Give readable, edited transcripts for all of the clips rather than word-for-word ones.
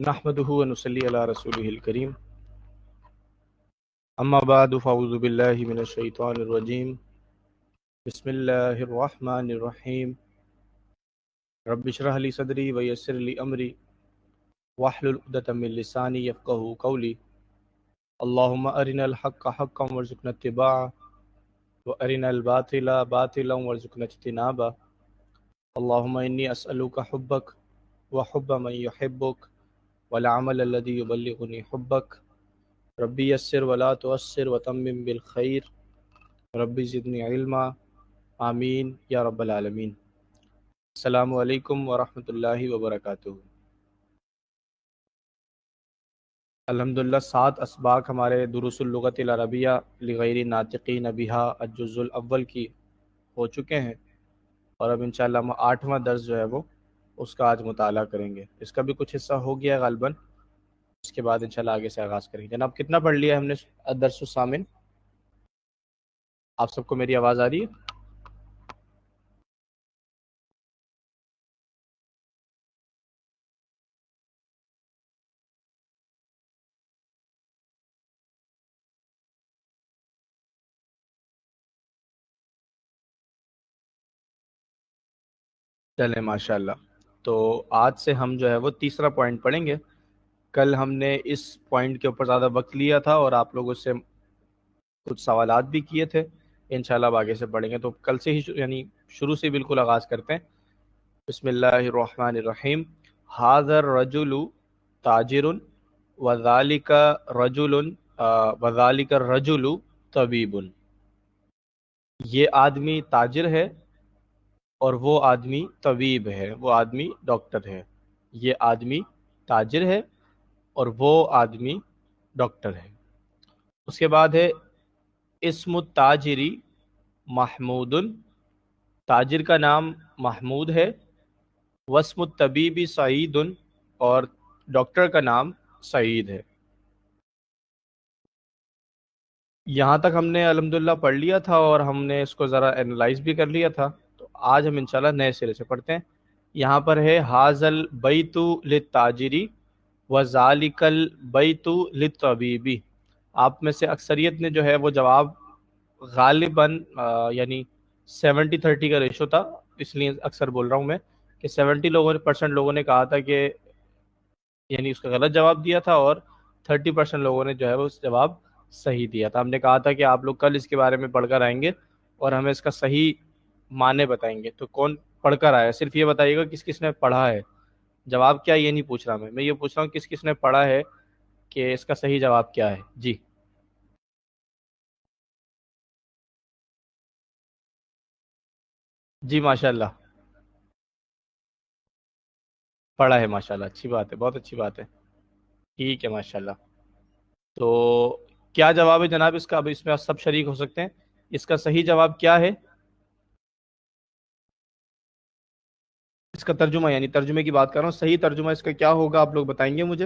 نحمده ونصلي على رسوله الكريم اما بعد فاعوذ بالله من الشیطان الرجیم بسم اللہ الرحمن الرحیم رب اشرح لي صدری ویسر لي امری واحلل عقدۃ من لسانی یفقهوا قولی اللهم ارنا الحق حقا وارزقنا اتباعه وارنا الباطل باطلا وارزقنا اجتنابه اللهم انی اسألك حبک وحب من يحبك والعمل الذي يبلغني حبك ربی یسر ولا تعسر وتمم بالخیر ربی زدنی علما آمین یا رب العالمین۔ السلام علیکم ورحمۃ اللہ وبرکاتہ۔ الحمدللہ 7 اسباق ہمارے دروس اللغت العربیہ لغیر ناطقین بہا الجزء الاول کی ہو چکے ہیں، اور اب انشاءاللہ ہم 8واں درس جو ہے وہ اس کا آج مطالعہ کریں گے۔ اس کا بھی کچھ حصہ ہو گیا غالباً، اس کے بعد انشاءاللہ آگے سے آغاز کریں گے۔ جناب کتنا پڑھ لیا ہم نے الدرس الثامن؟ آپ سب کو میری آواز آ رہی ہے؟ چلیں ماشاءاللہ۔ تو آج سے ہم جو ہے وہ تیسرا پوائنٹ پڑھیں گے۔ کل ہم نے اس پوائنٹ کے اوپر زیادہ وقت لیا تھا اور آپ لوگوں سے کچھ سوالات بھی کیے تھے، انشاءاللہ اب آگے سے پڑھیں گے۔ تو کل سے ہی یعنی شروع سے بالکل آغاز کرتے ہیں۔ بسم اللہ الرحمن الرحیم۔ ھذا الرجل تاجر وذالک رجل وذالک الرجل طبیب۔ یہ آدمی تاجر ہے اور وہ آدمی طبیب ہے، وہ آدمی ڈاکٹر ہے۔ یہ آدمی تاجر ہے اور وہ آدمی ڈاکٹر ہے۔ اس کے بعد ہے اسم التاجری محمود، تاجر کا نام محمود ہے۔ واسم الطبیب سعید، اور ڈاکٹر کا نام سعید ہے۔ یہاں تک ہم نے الحمدللہ پڑھ لیا تھا اور ہم نے اس کو ذرا انالائز بھی کر لیا تھا۔ تو آج ہم انشاءاللہ نئے سرے سے پڑھتے ہیں۔ یہاں پر ہے ھذا البیت للتاجری وذالک البیت للطبیب۔ آپ میں سے اکثریت نے جو ہے وہ جواب غالباً یعنی 70-30 کا ریشو تھا، اس لیے اکثر بول رہا ہوں میں کہ 70% لوگوں نے کہا تھا کہ یعنی اس کا غلط جواب دیا تھا، اور 30% لوگوں نے جو ہے وہ اس جواب صحیح دیا تھا۔ ہم نے کہا تھا کہ آپ لوگ کل اس کے بارے میں پڑھ کر آئیں گے اور ہمیں اس کا صحیح معنی بتائیں گے۔ تو کون پڑھ کر آیا صرف یہ بتائیے گا کس کس نے پڑھا ہے۔ جواب کیا یہ نہیں پوچھ رہا میں یہ پوچھ رہا ہوں کس کس نے پڑھا ہے کہ اس کا صحیح جواب کیا ہے۔ جی جی ماشاءاللہ پڑھا ہے، ماشاءاللہ اچھی بات ہے، بہت اچھی بات ہے، ٹھیک ہے ماشاءاللہ۔ تو کیا جواب ہے جناب اس کا؟ اب اس میں سب شریک ہو سکتے ہیں۔ اس کا صحیح جواب کیا ہے؟ اس کا ترجمہ، یعنی ترجمے کی بات کر رہا ہوں، صحیح ترجمہ اس کا کیا ہوگا آپ لوگ بتائیں گے مجھے؟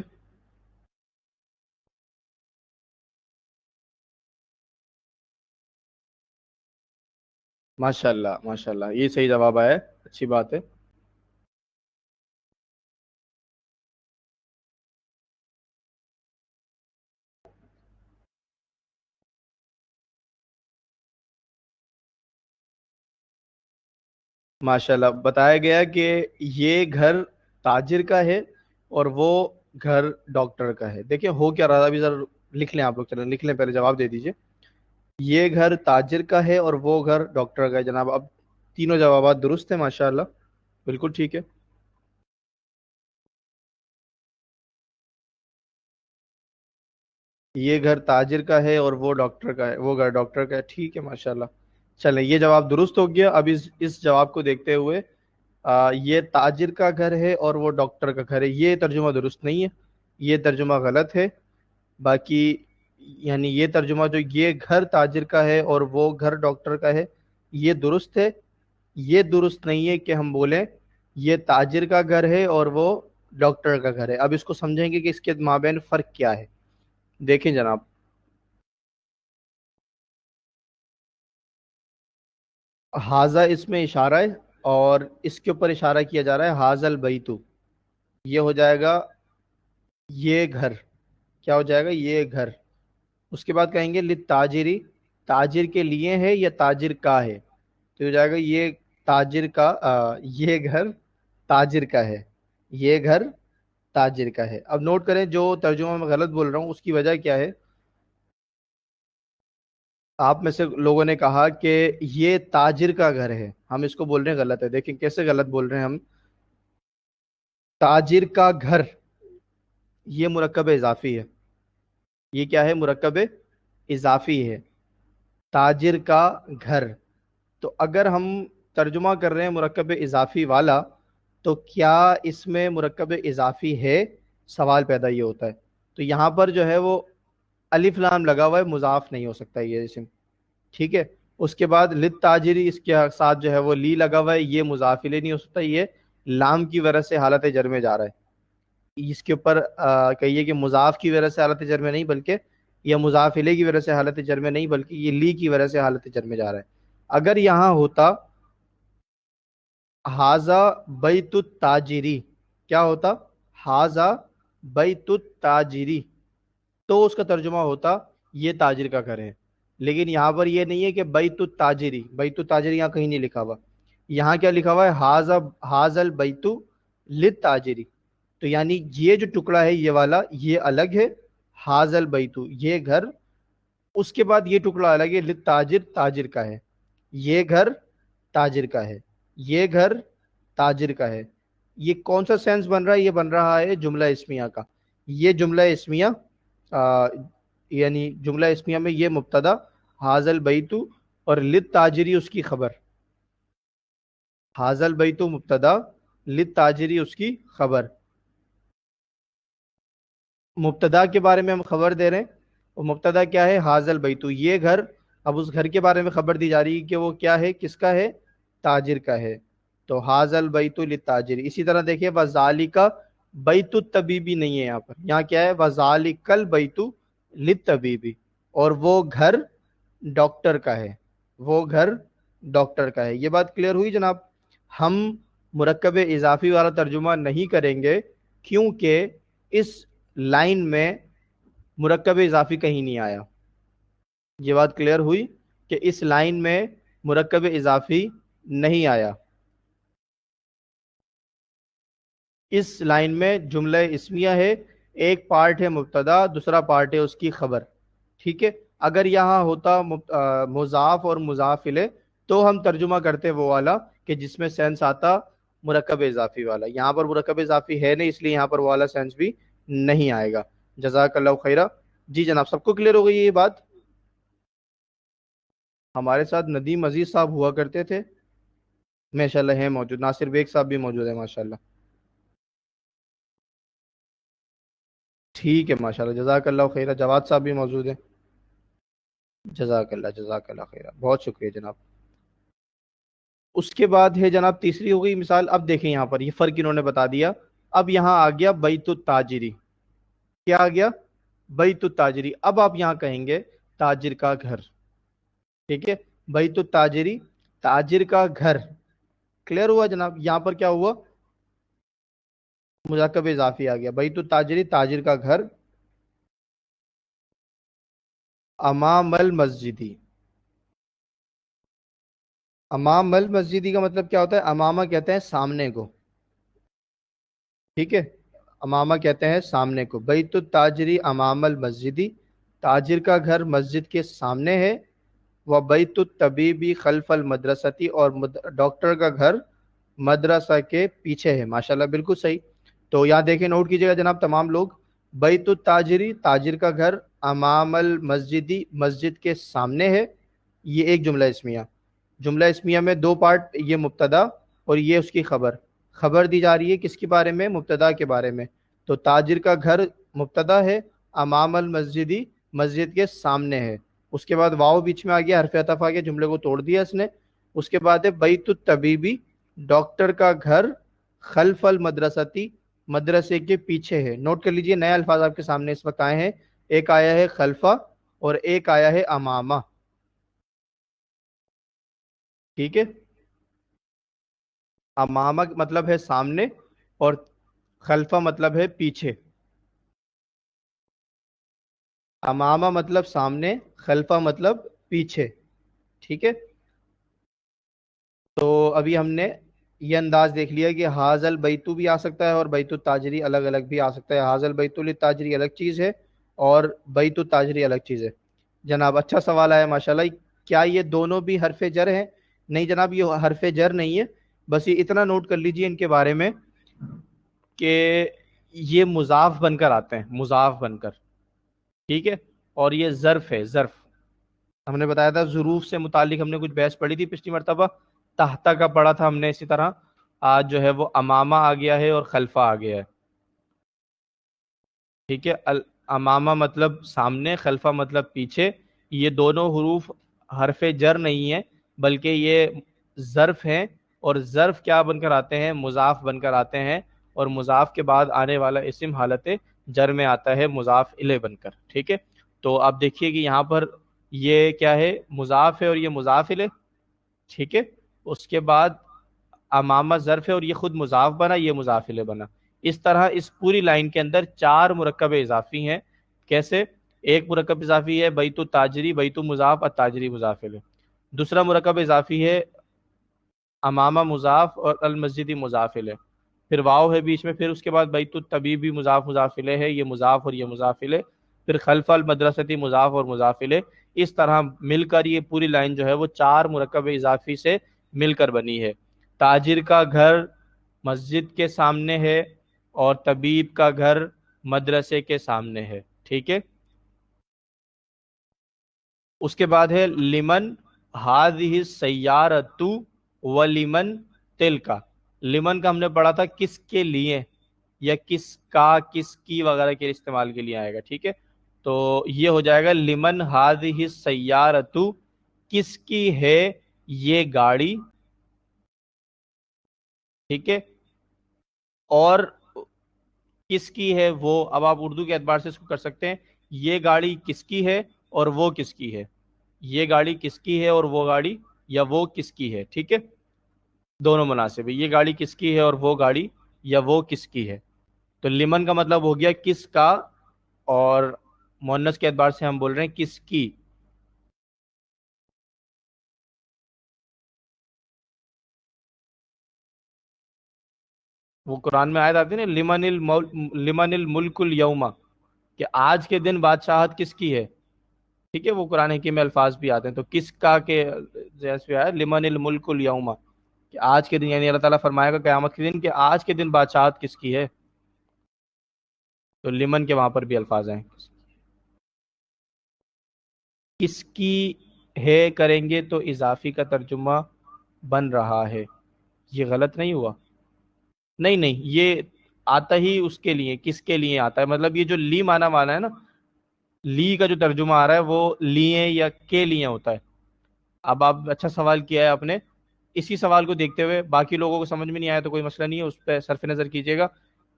ماشاءاللہ ماشاءاللہ، یہ صحیح جواب آیا ہے، اچھی بات ہے۔ ماشاءاللہ بتایا گیا کہ یہ گھر تاجر کا ہے اور وہ گھر ڈاکٹر کا ہے۔ دیکھیں ہو کیا رہا تھا، ابھی ذرا لکھ لیں آپ لوگ، چلیں لکھ لیں، پہلے جواب دے دیجئے۔ یہ گھر تاجر کا ہے اور وہ گھر ڈاکٹر کا ہے۔ جناب اب تینوں جوابات درست ہیں ماشاءاللہ، بالکل ٹھیک ہے۔ یہ گھر تاجر کا ہے اور وہ ڈاکٹر کا ہے، وہ گھر ڈاکٹر کا ہے، ٹھیک ہے ماشاءاللہ۔ چلیں یہ جواب درست ہو گیا۔ اب اس جواب کو دیکھتے ہوئے یہ تاجر کا گھر ہے اور وہ ڈاکٹر کا گھر ہے، یہ ترجمہ درست نہیں ہے، یہ ترجمہ غلط ہے۔ باقی یعنی یہ ترجمہ جو یہ گھر تاجر کا ہے اور وہ گھر ڈاکٹر کا ہے یہ درست ہے۔ یہ درست نہیں ہے کہ ہم بولیں یہ تاجر کا گھر ہے اور وہ ڈاکٹر کا گھر ہے۔ اب اس کو سمجھیں گے کہ اس کے مابین فرق کیا ہے۔ دیکھیں جناب، حاضہ اس میں اشارہ ہے اور اس کے اوپر اشارہ کیا جا رہا ہے حاضل بیتو، یہ ہو جائے گا یہ گھر کیا ہو جائے گا؟ یہ گھر. اس کے بعد کہیں گے للتاجری، تاجر کے لیے ہے یا تاجر کا ہے؟ تو ہو جائے گا یہ تاجر کا یہ گھر تاجر کا ہے. یہ گھر تاجر کا ہے. اب نوٹ کریں جو ترجمہ میں غلط بول رہا ہوں اس کی وجہ کیا ہے. آپ میں سے لوگوں نے کہا کہ یہ تاجر کا گھر ہے، ہم اس کو بول رہے ہیں غلط ہے. دیکھیں کیسے غلط بول رہے ہیں ہم. تاجر کا گھر یہ مرکب اضافی ہے. یہ کیا ہے؟ مرکب اضافی ہے. تاجر کا گھر. تو اگر ہم ترجمہ کر رہے ہیں مرکب اضافی والا تو کیا اس میں مرکب اضافی ہے؟ سوال پیدا یہ ہوتا ہے. تو یہاں پر جو ہے وہ الف لام لگا ہوا ہے، مضاف نہیں ہو سکتا یہ اسم. ٹھیک ہے. اس کے بعد لت تاجری اس کے ساتھ جو ہے وہ لی لگا ہوا ہے، یہ مضاف الیہ نہیں ہو سکتا، یہ لام کی وجہ سے حالت جر میں جا رہا ہے. اس کے اوپر کہیے کہ مضاف کی وجہ سے حالت جر میں نہیں بلکہ یہ مضاف الیہ کی وجہ سے حالت جر میں نہیں بلکہ یہ لی کی وجہ سے حالت جر میں جا رہا ہے. اگر یہاں ہوتا ہاذا بیت التاجری، کیا ہوتا؟ ہاذا بیت التاجری، تو اس کا ترجمہ ہوتا یہ تاجر کا گھر ہے. لیکن یہاں پر یہ نہیں ہے کہ بیت التاجری، بیت التاجری یہاں کہیں نہیں لکھا ہوا. یہاں کیا لکھا ہوا ہے؟ ہاذا البیت للتاجری. تو یعنی یہ جو ٹکڑا ہے یہ والا یہ الگ ہے، ہاذا البیت یہ گھر. اس کے بعد یہ ٹکڑا الگ ہے، للتاجر تاجر کا ہے. یہ گھر تاجر کا ہے، یہ گھر تاجر کا ہے. یہ کون سا سینس بن رہا ہے؟ یہ بن رہا ہے جملہ اسمیہ کا. یہ جملہ اسمیہ آ, یعنی جملہ اسمیہ میں یہ مبتدا حاضل البیت اور للتاجری اس کی خبر. حاضل البیت مبتدا، للتاجری اس کی خبر. مبتدا کے بارے میں ہم خبر دے رہے ہیں، اور مبتدا کیا ہے؟ حاضل البیت یہ گھر. اب اس گھر کے بارے میں خبر دی جا رہی ہے کہ وہ کیا ہے، کس کا ہے؟ تاجر کا ہے. تو حاضل البیت للتاجر. اسی طرح دیکھیے وذالک بیت الطبیبی نہیں ہے یہاں پر، یہاں کیا ہے؟ وذالک البیت للطبیبی، اور وہ گھر ڈاکٹر کا ہے. وہ گھر ڈاکٹر کا ہے. یہ بات کلیئر ہوئی جناب؟ ہم مرکب اضافی والا ترجمہ نہیں کریں گے کیونکہ اس لائن میں مرکب اضافی کہیں نہیں آیا. یہ بات کلیئر ہوئی کہ اس لائن میں مرکب اضافی نہیں آیا. اس لائن میں جملہ اسمیہ ہے، ایک پارٹ ہے مبتدا، دوسرا پارٹ ہے اس کی خبر. ٹھیک ہے. اگر یہاں ہوتا مضاف اور مضاف الیہ تو ہم ترجمہ کرتے وہ والا کہ جس میں سینس آتا مرکب اضافی والا. یہاں پر مرکب اضافی ہے نہیں، اس لیے یہاں پر وہ والا سینس بھی نہیں آئے گا. جزاک اللہ خیرہ. جی جناب سب کو کلیئر ہو گئی یہ بات؟ ہمارے ساتھ ندیم عزیز صاحب ہوا کرتے تھے، ماشاء اللہ ہیں موجود. ناصر بیگ صاحب بھی موجود ہیں ماشاء اللہ. ٹھیک ہے ماشاء اللہ جزاک اللہ خیرہ. جواد صاحب بھی موجود ہیں. جزاک اللہ خیرہ، بہت شکریہ جناب. اس کے بعد ہے جناب تیسری ہو گئی مثال. اب دیکھیں یہاں پر یہ فرق انہوں نے بتا دیا. اب یہاں آ گیا بیت التاجری. کیا آ گیا؟ بیت التاجری. اب آپ یہاں کہیں گے تاجر کا گھر. ٹھیک ہے. بیت التاجری تاجر کا گھر. کلیئر ہوا جناب؟ یہاں پر کیا ہوا؟ مرکب اضافی آ گیا. بیت التاجری تاجر کا گھر. امام المسجدی. امام المسجدی کا مطلب کیا ہوتا ہے؟ امامہ کہتے ہیں سامنے کو. ٹھیک ہے. امامہ کہتے ہیں سامنے کو. بیت التاجری امام المسجدی، تاجر کا گھر مسجد کے سامنے ہے. وہ بیت الطبیبی خلف المدرستی، اور ڈاکٹر کا گھر مدرسہ کے پیچھے ہے. ماشاءاللہ بالکل صحیح. تو یہاں دیکھیں نوٹ کیجئے گا جناب تمام لوگ. بیت التاجری تاجر کا گھر امام المسجدی مسجد کے سامنے ہے. یہ ایک جملہ اسمیہ. جملہ اسمیہ میں دو پارٹ، یہ مبتدا اور یہ اس کی خبر. خبر دی جا رہی ہے کس کے بارے میں؟ مبتدا کے بارے میں. تو تاجر کا گھر مبتدا ہے، امام المسجدی مسجد کے سامنے ہے. اس کے بعد واو بیچ میں آ گیا، حرف عطف آ گیا، جملے کو توڑ دیا اس نے. اس کے بعد ہے بیت الطبیبی ڈاکٹر کا گھر خلف المدرستی مدرسے کے پیچھے ہے. نوٹ کر لیجئے نئے الفاظ آپ کے سامنے اس وقت آئے ہیں. ایک آیا ہے خلفہ اور ایک آیا ہے امامہ. ٹھیک ہے. امامہ مطلب ہے سامنے اور خلفہ مطلب ہے پیچھے. امامہ مطلب سامنے، خلفہ مطلب پیچھے، ٹھیک ہے. تو ابھی ہم نے یہ انداز دیکھ لیا کہ حاضل بیتو بھی آ سکتا ہے اور بیت التاجری الگ الگ بھی آ سکتا ہے. حاضل بیت التاجری الگ چیز ہے اور بیت التاجری الگ چیز ہے. جناب اچھا سوال آیا ماشاءاللہ. کیا یہ دونوں بھی حرف جر ہیں؟ نہیں جناب، یہ حرف جر نہیں ہے. بس یہ اتنا نوٹ کر لیجئے ان کے بارے میں کہ یہ مضاف بن کر آتے ہیں، مضاف بن کر، ٹھیک ہے. اور یہ ظرف ہے، ظرف. ہم نے بتایا تھا ظروف سے متعلق ہم نے کچھ بحث پڑھی تھی پچھلی مرتبہ، تحت کا پڑھا تھا ہم نے. اسی طرح آج جو ہے وہ امامہ آ گیا ہے اور خلفہ آ گیا ہے، ٹھیک ہے. امامہ مطلب سامنے، خلفہ مطلب پیچھے. یہ دونوں حروف حرف جر نہیں ہیں بلکہ یہ ظرف ہیں. اور ظرف کیا بن کر آتے ہیں؟ مضاف بن کر آتے ہیں. اور مضاف کے بعد آنے والا اسم حالت جر میں آتا ہے مضاف الیہ بن کر، ٹھیک ہے. تو آپ دیکھیے کہ یہاں پر یہ کیا ہے؟ مضاف ہے اور یہ مضاف الیہ، ٹھیک ہے. اس کے بعد امامہ ظرف ہے اور یہ خود مضاف بنا، یہ مضاف الیہ بنا. اس طرح اس پوری لائن کے اندر چار مرکب اضافی ہیں. کیسے؟ ایک مرکب اضافی ہے بیت التاجری، بیت مضاف، التاجری مضاف الیہ. دوسرا مرکب اضافی ہے امامہ مضاف اور المسجدی مضاف الیہ. پھر واو ہے بیچ میں. پھر اس کے بعد بیت الطبیب بھی مضاف مضاف الیہ ہے، یہ مضاف اور یہ مضاف الیہ. پھر خلف المدرستی مضاف اور مضاف الیہ. اس طرح مل کر یہ پوری لائن جو ہے وہ چار مرکب اضافی سے مل کر بنی ہے. تاجر کا گھر مسجد کے سامنے ہے اور طبیب کا گھر مدرسے کے سامنے ہے، ٹھیک ہے. اس کے بعد ہے لمن ہذہ السیارۃ ولمن تلک. لمن کا ہم نے پڑھا تھا کس کے لیے، یا کس کا، کس کی وغیرہ کے استعمال کے لیے آئے گا، ٹھیک ہے. تو یہ ہو جائے گا لمن ہذہ السیارۃ، کس کی ہے یہ گاڑی، ٹھیک ہے. اور کس کی ہے وہ، اب آپ اردو کے اعتبار سے اس کو کر سکتے ہیں. یہ گاڑی کس کی ہے اور وہ کس کی ہے. یہ گاڑی کس کی ہے اور وہ گاڑی، یا وہ کس کی ہے، ٹھیک ہے. دونوں مناسب ہے. یہ گاڑی کس کی ہے اور وہ گاڑی، یا وہ کس کی ہے. تو لمن کا مطلب ہو گیا کس کا، اور مؤنث کے اعتبار سے ہم بول رہے ہیں کس کی. وہ قرآن میں آیت آتی ہے نا، لمن الملک اليوم، کہ آج کے دن بادشاہت کس کی ہے، ٹھیک ہے. وہ قرآن حکیم میں الفاظ بھی آتے ہیں. تو کس کا کے جیسے آیا لمن الملک اليوم، کہ آج کے دن، یعنی اللہ تعالیٰ فرمائے گا قیامت کے دن کہ آج کے دن بادشاہت کس کی ہے. تو لمن کے وہاں پر بھی الفاظ ہیں. کس کی ہے کریں گے تو اضافی کا ترجمہ بن رہا ہے. یہ غلط نہیں ہوا؟ نہیں نہیں، یہ آتا ہی اس کے لیے، کس کے لیے آتا ہے. مطلب یہ جو لی مانا والا ہے نا، لی کا جو ترجمہ آ رہا ہے وہ لیے یا کے لیے ہوتا ہے. اب آپ اچھا سوال کیا ہے آپ نے. اسی سوال کو دیکھتے ہوئے باقی لوگوں کو سمجھ میں نہیں آیا تو کوئی مسئلہ نہیں ہے، اس پہ صرف نظر کیجیے گا.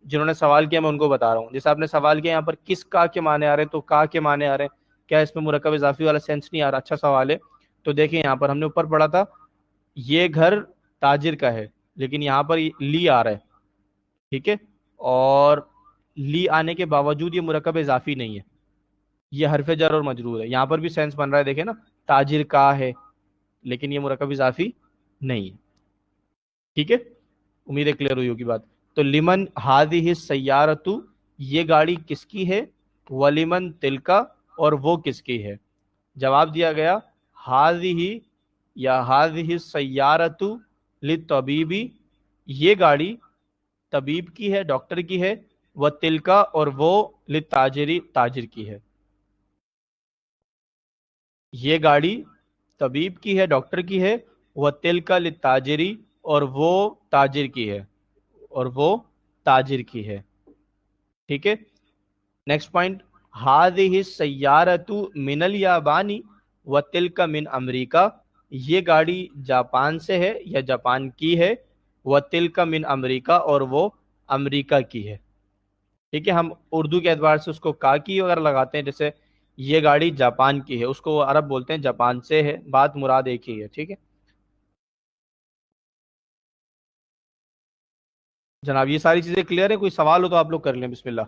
جنہوں نے سوال کیا میں ان کو بتا رہا ہوں. جیسے آپ نے سوال کیا یہاں پر کس کا کے معنی آ رہے ہیں، تو کا کے معنی آ رہے ہیں، کیا اس میں مرکب اضافی والا سینس نہیں آ رہا؟ اچھا سوال ہے. تو دیکھیں یہاں پر ہم نے اوپر پڑھا تھا یہ گھر تاجر کا ہے، لیکن یہاں پر لی آ رہا ہے، ٹھیک ہے. اور لی آنے کے باوجود یہ مرکب اضافی نہیں ہے، یہ حرف جر اور مجرور ہے. یہاں پر بھی سینس بن رہا ہے، دیکھیں نا، تاجر کا ہے، لیکن یہ مرکب اضافی نہیں ہے، ٹھیک ہے. امید ہے کلیئر ہوئی ہوگی بات. تو لمن ہادی السیارۃ، یہ گاڑی کس کی ہے، ولمن تلکا، اور وہ کس کی ہے. جواب دیا گیا ہادی یا ہادی السیارۃ للطبیبی، یہ گاڑی طبیب کی ہے، ڈاکٹر کی ہے. وہ تلکا، اور وہ للتاجری، تاجر کی ہے. یہ گاڑی طبیب کی ہے، ڈاکٹر کی ہے. وہ تلکا للتاجری، اور وہ تاجر کی ہے، اور وہ تاجر کی ہے، ٹھیک ہے. نیکسٹ پوائنٹ، ہذہ السیارۃ من الیابانی وتلک من امریکہ، یہ گاڑی جاپان سے ہے یا جاپان کی ہے. وتلک من امریکہ، اور وہ امریکہ کی ہے، ٹھیک ہے. ہم اردو کے اعتبار سے اس کو کا کی وغیرہ لگاتے ہیں. جیسے یہ گاڑی جاپان کی ہے، اس کو وہ عرب بولتے ہیں جاپان سے ہے، بات مراد ایک ہی ہے، ٹھیک ہے. جناب یہ ساری چیزیں کلیئر ہے؟ کوئی سوال ہو تو آپ لوگ کر لیں، بسم اللہ.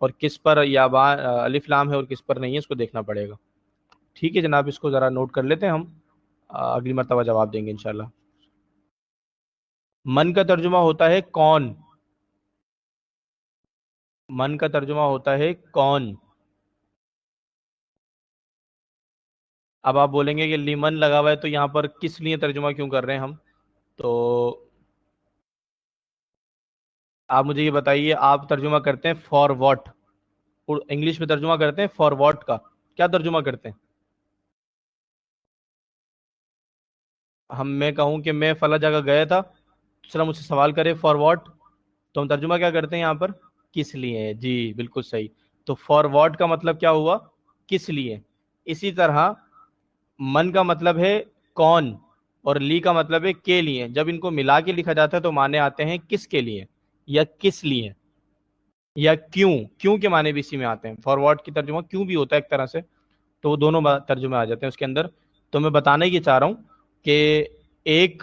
اور کس پر یا الف لام ہے اور کس پر نہیں ہے، اس کو دیکھنا پڑے گا. ٹھیک ہے جناب، اس کو ذرا نوٹ کر لیتے ہیں ہم، اگلی مرتبہ جواب دیں گے انشاءاللہ. من کا ترجمہ ہوتا ہے کون. من کا ترجمہ ہوتا ہے کون. اب آپ بولیں گے کہ لیمن لگا ہوا ہے تو یہاں پر کس لیے ترجمہ کیوں کر رہے ہیں ہم؟ تو آپ مجھے یہ بتائیے، آپ ترجمہ کرتے ہیں فار واٹ، انگلش میں ترجمہ کرتے ہیں فار واٹ کا، کیا ترجمہ کرتے ہیں؟ میں کہوں کہ میں فلاں جگہ گیا تھا، دوسرا مجھ سے سوال کرے فار واٹ، تو ہم ترجمہ کیا کرتے ہیں یہاں پر؟ کس لیے. جی بالکل صحیح. تو فار واٹ کا مطلب کیا ہوا؟ کس لیے. اسی طرح من کا مطلب ہے کون، اور لی کا مطلب ہے کے لیے. جب ان کو ملا کے لکھا جاتا ہے تو معنی آتے ہیں کس کے لیے، یا کس لیے، یا کیوں. کیوں کے معنی بھی اسی میں آتے ہیں. فارورڈ کی ترجمہ کیوں بھی ہوتا ہے ایک طرح سے، تو وہ دونوں ترجمے آ جاتے ہیں اس کے اندر. تو میں بتانا یہ چاہ رہا ہوں کہ ایک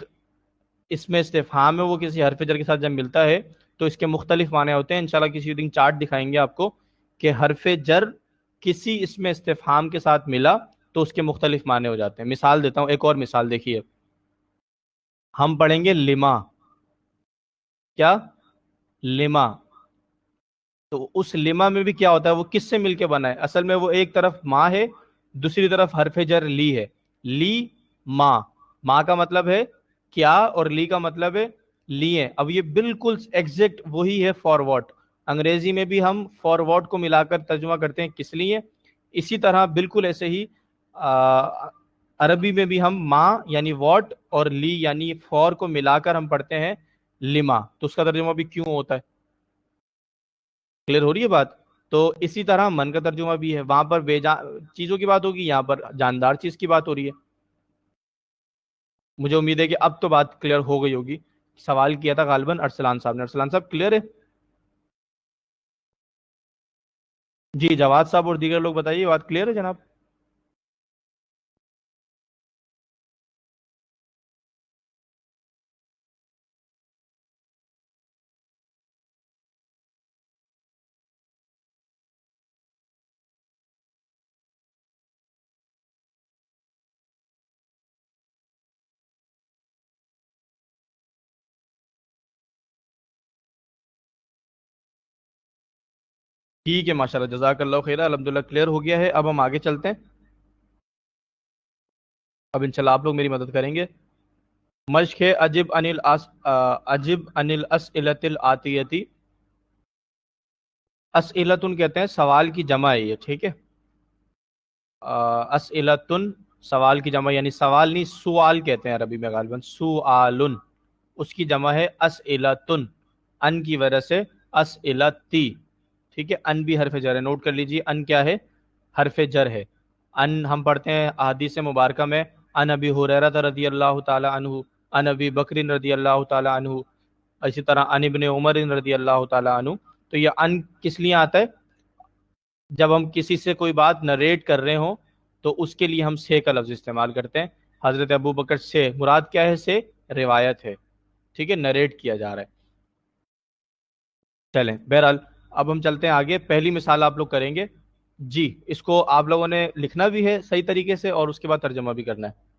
اس میں استفہام ہے، وہ کسی حرف جر کے ساتھ جب ملتا ہے تو اس کے مختلف معنی ہوتے ہیں. انشاءاللہ کسی دن چارٹ دکھائیں گے آپ کو کہ حرف جر کسی اس میں استفہام کے ساتھ ملا تو اس کے مختلف معنی ہو جاتے ہیں. مثال دیتا ہوں، ایک اور مثال دیکھیے. ہم پڑھیں گے لما. کیا؟ لما. تو اس لما میں بھی کیا ہوتا ہے، وہ کس سے مل کے بنا ہے؟ اصل میں وہ ایک طرف ماں ہے، دوسری طرف حرف جر لی ہے. لی ماں. ماں کا مطلب ہے کیا، اور لی کا مطلب ہے لیے. اب یہ بالکل ایگزیکٹ وہی ہے فار واٹ. انگریزی میں بھی ہم فار واٹ کو ملا کر ترجمہ کرتے ہیں کس لیے. اسی طرح بالکل ایسے ہی عربی میں بھی ہم ماں یعنی واٹ اور لی یعنی فور کو ملا کر ہم پڑھتے ہیں لما. تو اس کا ترجمہ بھی کیوں ہوتا ہے. کلیئر ہو رہی ہے بات؟ تو اسی طرح من کا ترجمہ بھی ہے، وہاں پر بے جان چیزوں کی بات ہوگی، یہاں پر جاندار چیز کی بات ہو رہی ہے. مجھے امید ہے کہ اب تو بات کلیئر ہو گئی ہوگی. سوال کیا تھا غالباً ارسلان صاحب نے. ارسلان صاحب کلیئر ہے؟ جی جواد صاحب اور دیگر لوگ بتائیے، بات کلیئر ہے جناب؟ ٹھیک ہے ماشاء اللہ، جزاک اللہ خیر، الحمد للہ کلیئر ہو گیا ہے. اب ہم آگے چلتے ہیں. اب انشاءاللہ آپ لوگ میری مدد کریں گے. مشق ہے عجب انل اسئلت العطیتی. اسئلتن کہتے ہیں سوال کی جمع ہے یہ، ٹھیک ہے. اسئلتن سوال کی جمع، یعنی سوال نہیں سوال کہتے ہیں عربی میں غالباً. سوالن اس کی جمع ہے اسئلتن، ان کی وجہ سے اسئلتی. ٹھیک ہے، ان بھی حرف جر ہے، نوٹ کر لیجیے ان کیا ہے؟ حرف جر ہے. ان ہم پڑھتے ہیں احادیث مبارکہ میں ان ابی ہریرہ رضی اللہ تعالی عنہ، ان ابی بکر رضی اللہ تعالی عنہ، اسی طرح ان ابن عمر رضی اللہ تعالی عنہ. تو یہ ان کس لیے آتا ہے؟ جب ہم کسی سے کوئی بات نریٹ کر رہے ہوں تو اس کے لیے ہم سے کا لفظ استعمال کرتے ہیں. حضرت ابو بکر سے مراد کیا ہے؟ سے روایت ہے، ٹھیک ہے، نریٹ کیا جا رہا ہے. چلیں بہرحال اب ہم چلتے ہیں آگے. پہلی مثال آپ لوگ کریں گے. جی اس کو آپ لوگوں نے لکھنا بھی ہے صحیح طریقے سے اور اس کے بعد ترجمہ بھی کرنا ہے.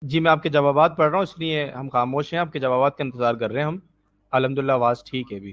جی میں آپ کے جوابات پڑھ رہا ہوں، اس لیے ہم خاموش ہیں، آپ کے جوابات کا انتظار کر رہے ہیں ہم. الحمدللہ آواز ٹھیک ہے بھی.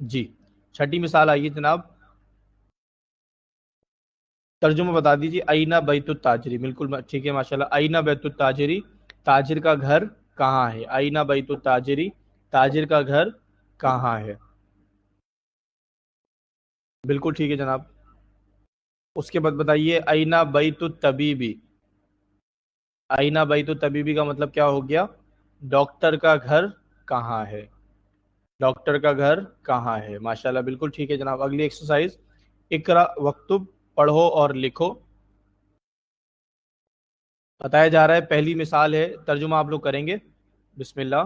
جی چھٹی مثال آئیے جناب، ترجمہ بتا دیجیے. اینا بیت التاجری، بالکل ٹھیک ہے ماشاءاللہ. اینا بیت التاجری، تاجر کا گھر کہاں ہے؟ اینا بیت التاجری، تاجر کا گھر کہاں ہے؟ بالکل ٹھیک ہے جناب. اس کے بعد بتائیے اینا بیت الطبیبی. اینا بیت الطبیبی کا مطلب کیا ہو گیا؟ ڈاکٹر کا گھر کہاں ہے؟ ڈاکٹر کا گھر کہاں ہے؟ ماشاءاللہ بالکل ٹھیک ہے جناب. اگلی ایکسرسائز، اقرا وکتب، پڑھو اور لکھو. بتایا جا رہا ہے پہلی مثال ہے، ترجمہ آپ لوگ کریں گے. بسم اللہ.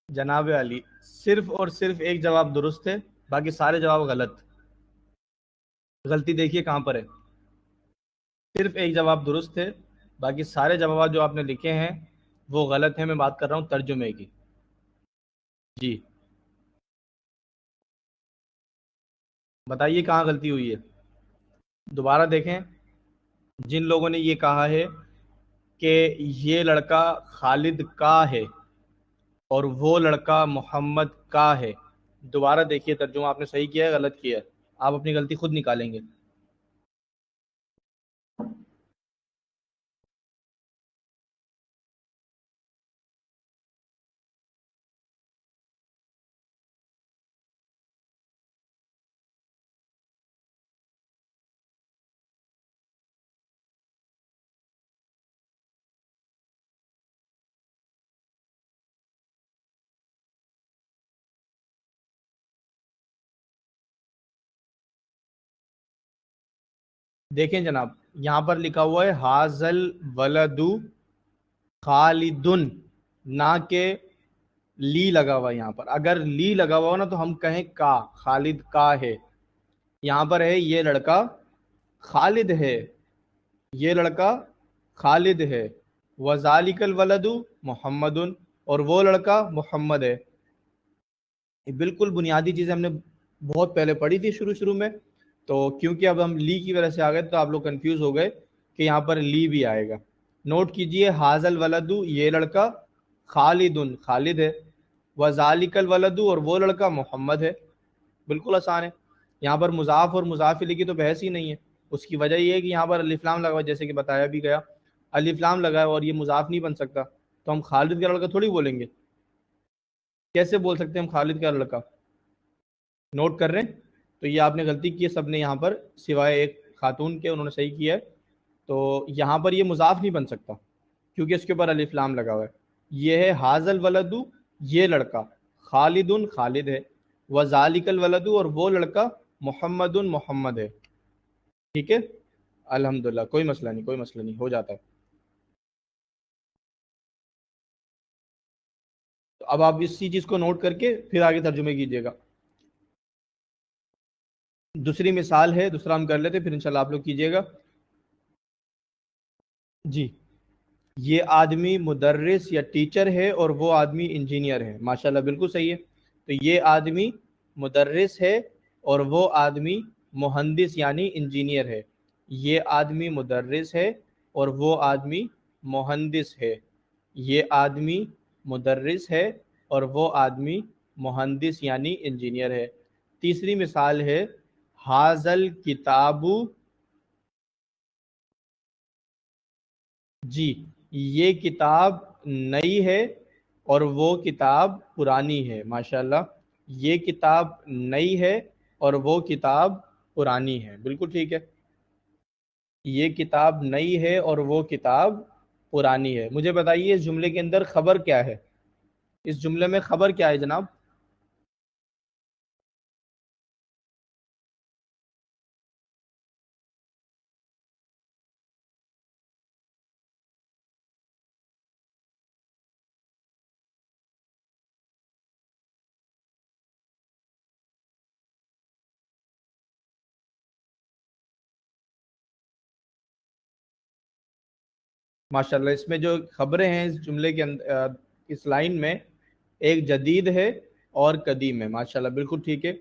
جناب علی، صرف اور صرف ایک جواب درست ہے، باقی سارے جواب غلط. غلطی دیکھیے کہاں پر ہے. صرف ایک جواب درست ہے، باقی سارے جوابات جو آپ نے لکھے ہیں وہ غلط ہیں. میں بات کر رہا ہوں ترجمے کی. جی بتائیے کہاں غلطی ہوئی ہے. دوبارہ دیکھیں. جن لوگوں نے یہ کہا ہے کہ یہ لڑکا خالد کا ہے اور وہ لڑکا محمد کا ہے، دوبارہ دیکھیے ترجمہ آپ نے صحیح کیا ہے غلط کیا ہے. آپ اپنی غلطی خود نکالیں گے. دیکھیں جناب، یہاں پر لکھا ہوا ہے حاضل ولدو خالدن، نہ کہ لی لگا ہوا ہے. یہاں پر اگر لی لگا ہوا ہو نا تو ہم کہیں کا، خالد کا ہے. یہاں پر ہے یہ لڑکا خالد ہے، یہ لڑکا خالد ہے. وذالک الولد محمد، اور وہ لڑکا محمد ہے. یہ بالکل بنیادی چیزیں ہم نے بہت پہلے پڑھی تھی شروع میں، تو کیونکہ اب ہم لی کی وجہ سے آ گئے تو آپ لوگ کنفیوز ہو گئے کہ یہاں پر لی بھی آئے گا. نوٹ کیجئے حاضل ولد، یہ لڑکا خالد، خالد ہے. وذالک الولد، اور وہ لڑکا محمد ہے. بالکل آسان ہے. یہاں پر مضاف اور مضاف الیہ کی تو بحث ہی نہیں ہے. اس کی وجہ یہ ہے کہ یہاں پر الف لام لگا ہوا، جیسے کہ بتایا بھی گیا الف لام لگا ہے اور یہ مضاف نہیں بن سکتا، تو ہم خالد کا لڑکا تھوڑی بولیں گے. کیسے بول سکتے ہیں ہم خالد کا لڑکا؟ نوٹ کر رہے ہیں. تو یہ آپ نے غلطی کی ہے سب نے یہاں پر، سوائے ایک خاتون کے، انہوں نے صحیح کیا ہے. تو یہاں پر یہ مضاف نہیں بن سکتا کیونکہ اس کے اوپر الف لام لگا ہوا ہے. یہ ہے حاضل ولد، یہ لڑکا خالد، خالد ہے. وذالک الولد، اور وہ لڑکا محمد، محمد ہے. ٹھیک ہے الحمدللہ، کوئی مسئلہ نہیں، کوئی مسئلہ نہیں، ہو جاتا ہے. تو اب آپ اسی چیز کو نوٹ کر کے پھر آگے ترجمے کیجیے گا. دوسری مثال ہے، دوسرا ہم کر لیتے پھر انشاءاللہ آپ لوگ کیجیے گا. جی یہ آدمی مدرس یا ٹیچر ہے اور وہ آدمی انجینئر ہے. ماشاءاللہ بالکل صحیح ہے. تو یہ آدمی مدرس ہے اور وہ آدمی مہندس یعنی انجینئر ہے. یہ آدمی مدرس ہے اور وہ آدمی مہندس ہے، یہ آدمی مدرس ہے اور وہ آدمی مہندس یعنی انجینئر ہے۔ تیسری مثال ہے حاضل کتابو، جی یہ کتاب نئی ہے اور وہ کتاب پرانی ہے، ماشاءاللہ یہ کتاب نئی ہے اور وہ کتاب پرانی ہے، بالکل ٹھیک ہے، یہ کتاب نئی ہے اور وہ کتاب پرانی ہے۔ مجھے بتائیے اس جملے کے اندر خبر کیا ہے، اس جملے میں خبر کیا ہے جناب؟ ماشاءاللہ اس میں جو خبریں ہیں اس جملے کے اندر اس لائن میں، ایک جدید ہے اور قدیم ہے، ماشاءاللہ بالکل ٹھیک ہے،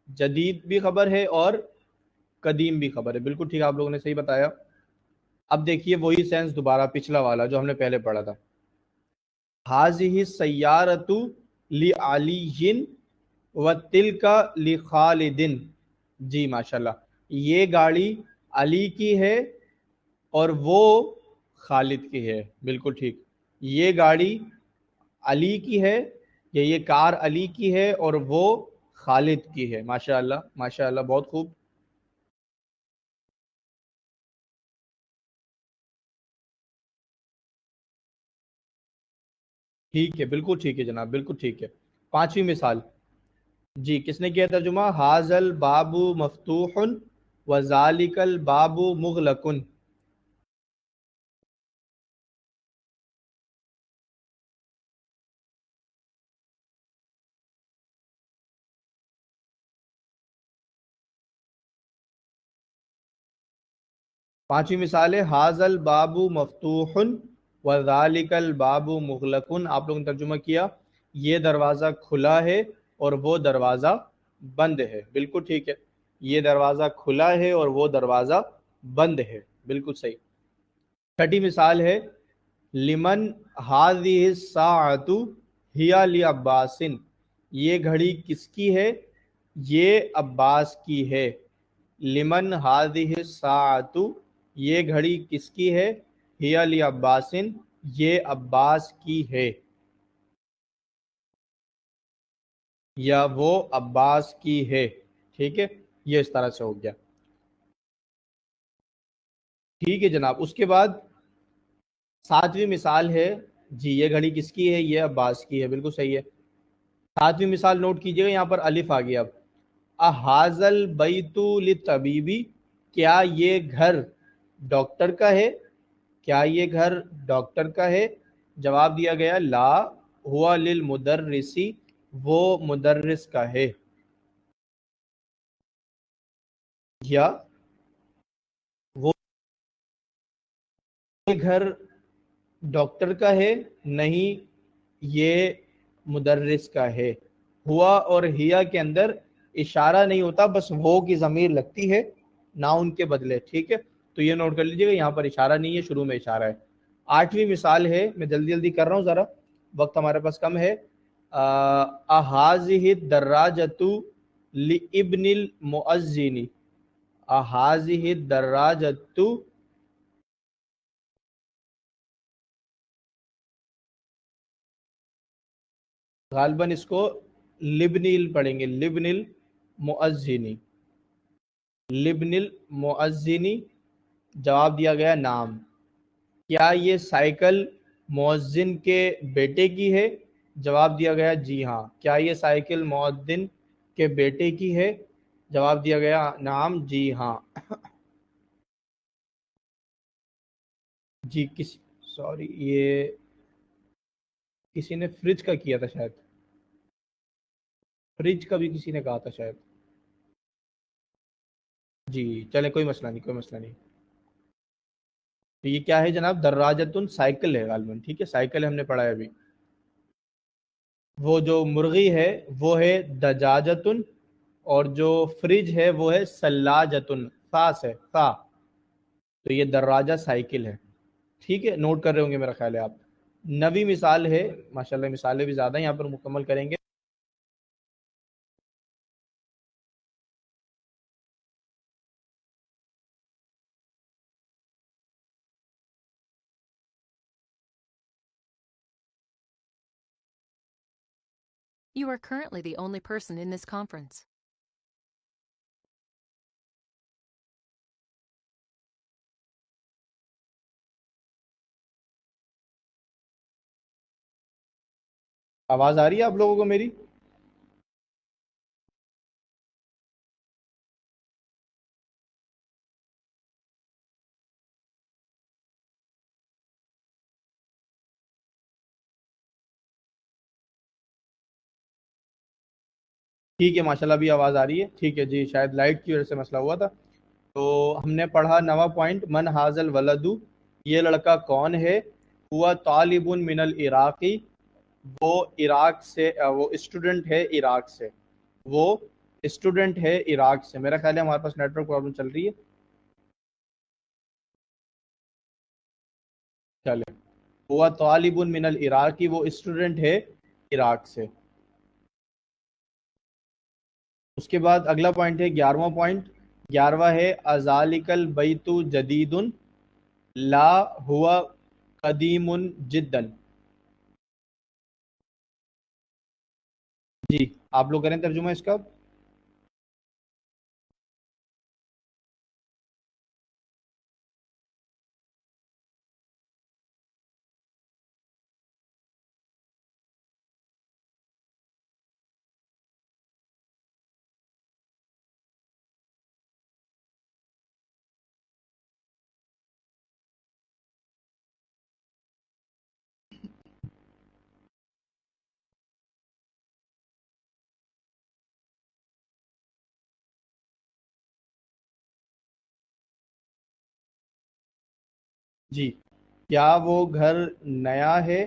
جدید بھی خبر ہے اور قدیم بھی خبر ہے، بالکل ٹھیک، آپ لوگوں نے صحیح بتایا۔ اب دیکھیے وہی سینس دوبارہ پچھلا والا جو ہم نے پہلے پڑھا تھا، حاضہ سیارۃ لعلی و تلک لخالد، جی ماشاءاللہ یہ گاڑی علی کی ہے اور وہ خالد کی ہے، بالکل ٹھیک، یہ گاڑی علی کی ہے یا یہ کار علی کی ہے اور وہ خالد کی ہے، ماشاءاللہ ماشاءاللہ بہت خوب۔ ٹھیک ہے، بالکل ٹھیک ہے جناب، بالکل ٹھیک ہے۔ پانچویں مثال، جی کس نے کیا ترجمہ؟ حاضل بابو مفتوح وذالک الباب مغلق، پانچویں مثال ہے حاضل بابو مفتوح وذالک الباب مغلق، آپ لوگوں نے ترجمہ کیا یہ دروازہ کھلا ہے اور وہ دروازہ بند ہے، بالکل ٹھیک ہے، یہ دروازہ کھلا ہے اور وہ دروازہ بند ہے، بالکل صحیح۔ چھٹی مثال ہے لمن ہذہ الساعۃ ہی لعباس، یہ گھڑی کس کی ہے؟ یہ عباس کی ہے۔ لمن ہذہ الساعۃ، یہ گھڑی کس کی ہے؟ ہی لعباس، یہ عباس کی ہے یا وہ عباس کی ہے، ٹھیک ہے، یہ اس طرح سے ہو گیا، ٹھیک ہے جناب۔ اس کے بعد ساتویں مثال ہے، جی یہ گھڑی کس کی ہے؟ یہ عباس کی ہے، بالکل صحیح ہے۔ ساتویں مثال نوٹ کیجئے گا، یہاں پر الف آ گیا اب، احاذل بیت للطبیبی، کیا یہ گھر ڈاکٹر کا ہے؟ کیا یہ گھر ڈاکٹر کا ہے؟ جواب دیا گیا لا ہوا للمدرسی، وہ مدرس کا ہے، یا وہ گھر ڈاکٹر کا ہے، نہیں یہ مدرس کا ہے۔ ہوا اور ہیا کے اندر اشارہ نہیں ہوتا، بس وہ کی ضمیر لگتی ہے ناؤن کے بدلے، ٹھیک ہے، تو یہ نوٹ کر لیجئے گا، یہاں پر اشارہ نہیں ہے، شروع میں اشارہ ہے۔ آٹھویں مثال ہے، میں جلدی جلدی کر رہا ہوں ذرا، وقت ہمارے پاس کم ہے، احاذہ الدراجۃ لابن المؤذن، احاذہ الدراجۃ، غالباً اس کو لبن پڑھیں گے، لبن المؤذنی، لبن المؤذنی، جواب دیا گیا نام، کیا یہ سائیکل مؤذن کے بیٹے کی ہے؟ جواب دیا گیا جی ہاں، کیا یہ سائیکل مؤذن کے بیٹے کی ہے؟ جواب دیا گیا نام، جی ہاں۔ جی سوری، یہ کسی نے فریج کا کیا تھا شاید، فریج کا بھی کسی نے کہا تھا شاید، جی چلیں کوئی مسئلہ نہیں، کوئی مسئلہ نہیں۔ تو یہ کیا ہے جناب؟ دراجتن سائیکل ہے غالباً، ٹھیک ہے، سائیکل ہم نے پڑھا ہے ابھی۔ وہ جو مرغی ہے وہ ہے دجاجتن، اور جو فریج ہے وہ ہے سلاجتن، فا سے فا، تو یہ دراجہ سائیکل ہے، ٹھیک ہے، نوٹ کر رہے ہوں گے میرا خیال ہے آپ. نویں مثال ہے، ماشاءاللہ مثالیں بھی زیادہ ہیں یہاں پر، مکمل کریں گے. You are currently the only person in this conference. آواز آ رہی ہے آپ لوگوں کو میری؟ ٹھیک ہے ماشاءاللہ ابھی آواز آ رہی ہے. ٹھیک ہے جی، شاید لائٹ کی وجہ سے مسئلہ ہوا تھا. تو ہم نے پڑھا نواں پوائنٹ، من حاضل ولدو، یہ لڑکا کون ہے؟ ہوا طالب من العراقی، وہ عراق سے، وہ اسٹوڈنٹ ہے عراق سے، وہ اسٹوڈنٹ ہے عراق سے. میرا خیال ہے ہمارے پاس نیٹ ورک پرابلم چل رہی ہے. چلے، ہوا طالب من العراقی، وہ اسٹوڈنٹ ہے عراق سے. اس کے بعد اگلا پوائنٹ ہے 11واں پوائنٹ. 11واں ہے ازالک البیت جدید لا ہوا قدیم جدا. جی آپ لوگ کریں ترجمہ اس کا. جی، کیا وہ گھر نیا ہے؟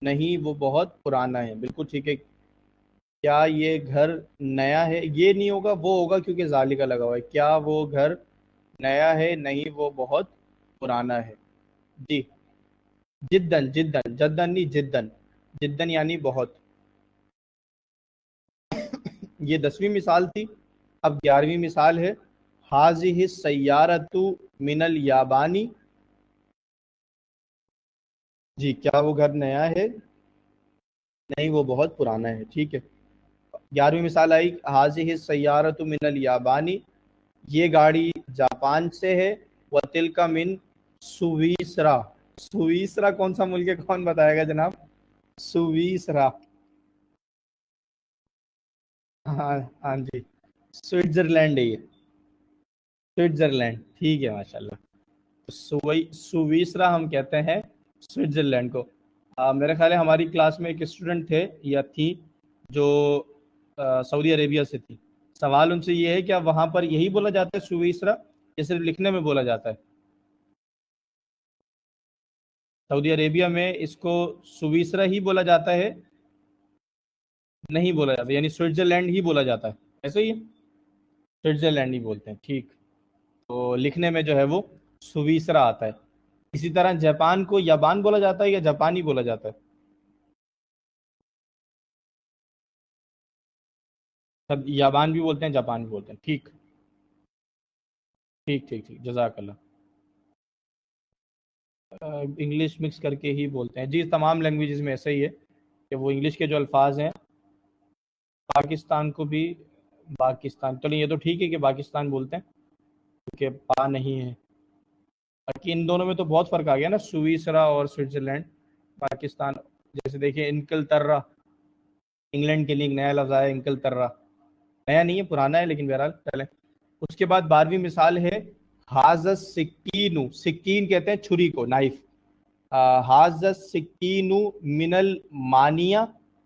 نہیں وہ بہت پرانا ہے. بالکل ٹھیک ہے. کیا یہ گھر نیا ہے؟ یہ نہیں ہوگا، وہ ہوگا کیونکہ ذالکہ لگا ہوا ہے. کیا وہ گھر نیا ہے؟ نہیں وہ بہت پرانا ہے. جی، جدن جدن جدن نہیں جدن، جدن یعنی بہت. یہ 10ویں مثال تھی. اب 11ویں مثال ہے، حاضہ السیارۃ من الیابانی. جی، کیا وہ گھر نیا ہے؟ نہیں وہ بہت پرانا ہے. ٹھیک ہے. 11ویں مثال آئی، حاضہ السیارۃ من الیابانی، یہ گاڑی جاپان سے ہے. وتلک من سویسرا. سویسرا کون سا ملک ہے، کون بتائے گا جناب؟ سویسرا. ہاں ہاں جی، سوئٹزرلینڈ ہے یہ، سوئٹزرلینڈ. ٹھیک ہے ماشاء اللہ. سویسرا ہم کہتے ہیں سوئٹزرلینڈ کو. میرے خیال ہے ہماری کلاس میں ایک اسٹوڈنٹ تھے یا تھی جو سعودی عربیہ سے تھی. سوال ان سے یہ ہے کیا وہاں پر یہی بولا جاتا ہے سویسرا، یا صرف لکھنے میں بولا جاتا ہے؟ سعودی عربیہ میں اس کو سویسرا ہی بولا جاتا ہے، نہیں بولا جاتا، یعنی سوئٹزرلینڈ ہی بولا جاتا ہے. ایسے ہی ہے، سوئٹزرلینڈ ہی بولتے ہیں. ٹھیک. تو لکھنے میں جو ہے وہ سویسرا آتا ہے. اسی طرح جاپان کو یابان بولا جاتا ہے یا جاپانی بولا جاتا ہے؟ سب یابان بھی بولتے ہیں، جاپان بھی بولتے ہیں. ٹھیک ٹھیک ٹھیک ٹھیک، جزاک اللہ. انگلش مکس کر کے ہی بولتے ہیں. جی تمام لینگویجز میں ایسا ہی ہے کہ وہ انگلش کے جو الفاظ ہیں، پاکستان کو بھی پاکستان، چلیں یہ تو ٹھیک ہے کہ پاکستان بولتے ہیں کیونکہ پا نہیں ہے. باقی ان دونوں میں تو بہت فرق آ گیا نا، سویسرا اور سوئٹزرلینڈ. پاکستان جیسے دیکھیں انکل ترہ، انگلینڈ کے لیے ایک نیا لفظ آیا انکل ترہ. نیا نہیں ہے، پرانا ہے، لیکن بہرحال چلیں. اس کے بعد 12ویں مثال ہے، حاض سکین. سکین کہتے ہیں چھری کو، نائف. حاض سکین من المانیہ،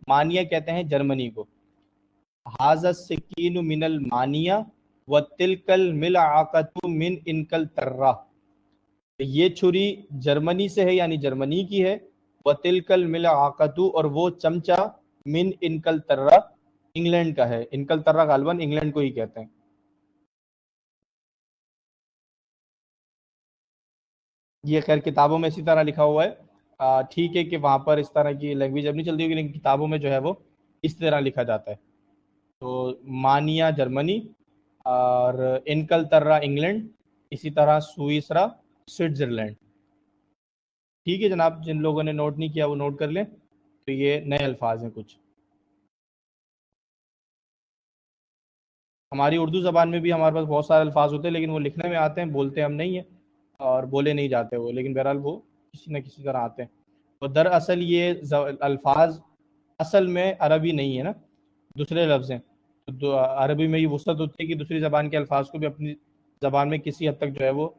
مانیہ کہتے ہیں جرمنی کو. حاض سکین من المانیہ وتلک الملعقۃ من انکل ترہ. یہ چھری جرمنی سے ہے یعنی جرمنی کی ہے. وتلک الملعقۃ، اور وہ چمچہ، من انکل ترہ، انگلینڈ کا ہے. انکل ترہ غالباً انگلینڈ کو ہی کہتے ہیں. یہ خیر کتابوں میں اسی طرح لکھا ہوا ہے، ٹھیک ہے کہ وہاں پر اس طرح کی لینگویج اب نہیں چلتی ہوگی، لیکن کتابوں میں جو ہے وہ اس طرح لکھا جاتا ہے۔ تو مانیا جرمنی، اور انکلترا انگلینڈ، اسی طرح سوئسرا سوئٹزرلینڈ۔ ٹھیک ہے جناب، جن لوگوں نے نوٹ نہیں کیا وہ نوٹ کر لیں، تو یہ نئے الفاظ ہیں کچھ۔ ہماری اردو زبان میں بھی ہمارے پاس بہت سارے الفاظ ہوتے ہیں، لیکن وہ لکھنے میں آتے ہیں، بولتے ہم نہیں ہیں، اور بولے نہیں جاتے وہ، لیکن بہرحال وہ کسی نہ کسی طرح آتے ہیں۔ تو دراصل یہ الفاظ اصل میں عربی نہیں ہے نا، دوسرے لفظ ہیں۔ تو عربی میں یہ وسعت ہوتی ہے کہ دوسری زبان کے الفاظ کو بھی اپنی زبان میں کسی حد تک جو ہے وہ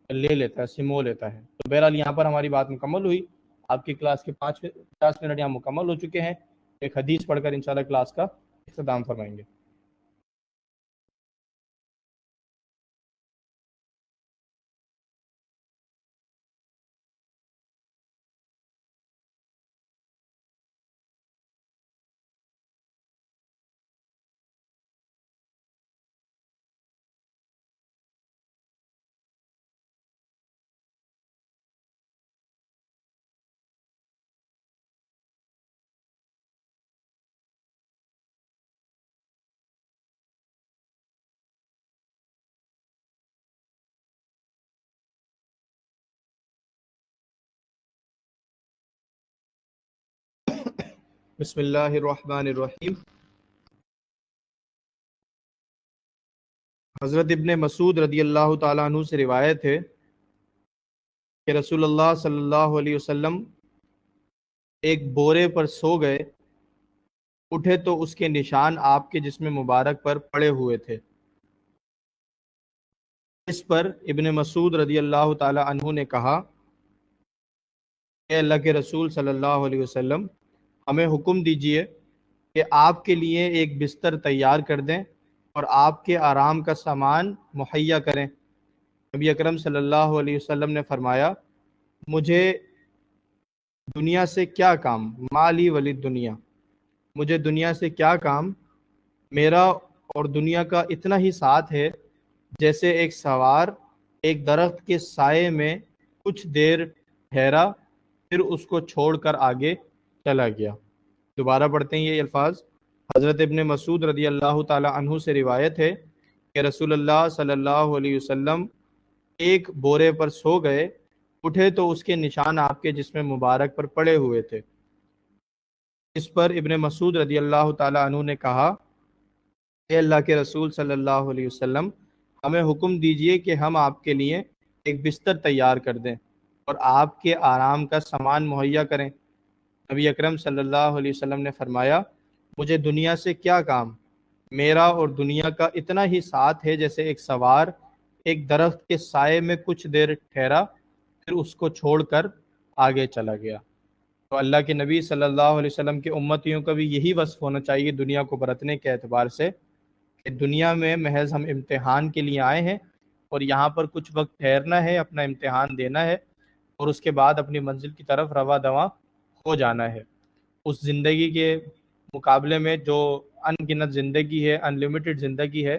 لے لیتا ہے، سمو لیتا ہے۔ تو بہرحال یہاں پر ہماری بات مکمل ہوئی، آپ کی کلاس کے 50 منٹ یہاں مکمل ہو چکے ہیں۔ ایک حدیث پڑھ کر انشاءاللہ کلاس کا اختتام فرمائیں گے۔ بسم اللہ الرحمن الرحیم۔ حضرت ابن مسعود رضی اللہ تعالیٰ عنہ سے روایت ہے کہ رسول اللہ صلی اللہ علیہ وسلم ایک بورے پر سو گئے، اٹھے تو اس کے نشان آپ کے جسم مبارک پر پڑے ہوئے تھے۔ اس پر ابن مسعود رضی اللہ تعالیٰ عنہ نے کہا، اے اللہ کے رسول صلی اللہ علیہ وسلم، ہمیں حکم دیجئے کہ آپ کے لیے ایک بستر تیار کر دیں اور آپ کے آرام کا سامان مہیا کریں۔ نبی اکرم صلی اللہ علیہ وسلم نے فرمایا، مجھے دنیا سے کیا کام، مالی ولی دنیا، مجھے دنیا سے کیا کام، میرا اور دنیا کا اتنا ہی ساتھ ہے جیسے ایک سوار ایک درخت کے سائے میں کچھ دیر ٹھہرا، پھر اس کو چھوڑ کر آگے چلا گیا۔ دوبارہ پڑھتے ہیں یہ الفاظ۔ حضرت ابن مسعود رضی اللہ تعالی عنہ سے روایت ہے کہ رسول اللہ صلی اللہ علیہ وسلم ایک بورے پر سو گئے، اٹھے تو اس کے نشان آپ کے جسم مبارک پر پڑے ہوئے تھے۔ اس پر ابن مسعود رضی اللہ تعالی عنہ نے کہا، اے اللہ کے رسول صلی اللہ علیہ وسلم، ہمیں حکم دیجئے کہ ہم آپ کے لیے ایک بستر تیار کر دیں اور آپ کے آرام کا سامان مہیا کریں۔ نبی اکرم صلی اللہ علیہ وسلم نے فرمایا، مجھے دنیا سے کیا کام، میرا اور دنیا کا اتنا ہی ساتھ ہے جیسے ایک سوار ایک درخت کے سائے میں کچھ دیر ٹھہرا، پھر اس کو چھوڑ کر آگے چلا گیا۔ تو اللہ کے نبی صلی اللہ علیہ وسلم کے امتیوں کا بھی یہی وصف ہونا چاہیے دنیا کو برتنے کے اعتبار سے، کہ دنیا میں محض ہم امتحان کے لیے آئے ہیں، اور یہاں پر کچھ وقت ٹھہرنا ہے، اپنا امتحان دینا ہے، اور اس کے بعد اپنی منزل کی طرف رواں دواں ہو جانا ہے۔ اس زندگی کے مقابلے میں جو ان گنت زندگی ہے، ان لمیٹڈ زندگی ہے،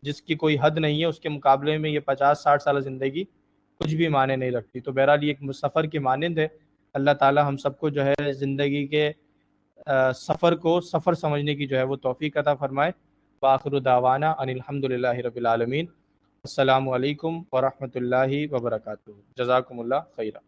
جس کی کوئی حد نہیں ہے، اس کے مقابلے میں یہ 50-60 سالہ زندگی کچھ بھی معنی نہیں رکھتی۔ تو بہرحال یہ ایک سفر کی مانند ہے۔ اللہ تعالی ہم سب کو جو ہے زندگی کے سفر کو سفر سمجھنے کی جو ہے وہ توفیق عطا فرمائے۔ وآخر دعوانا ان الحمد للہ رب العالمین۔ السلام علیکم ورحمۃ اللہ وبرکاتہ۔ جزاکم اللہ خیرہ۔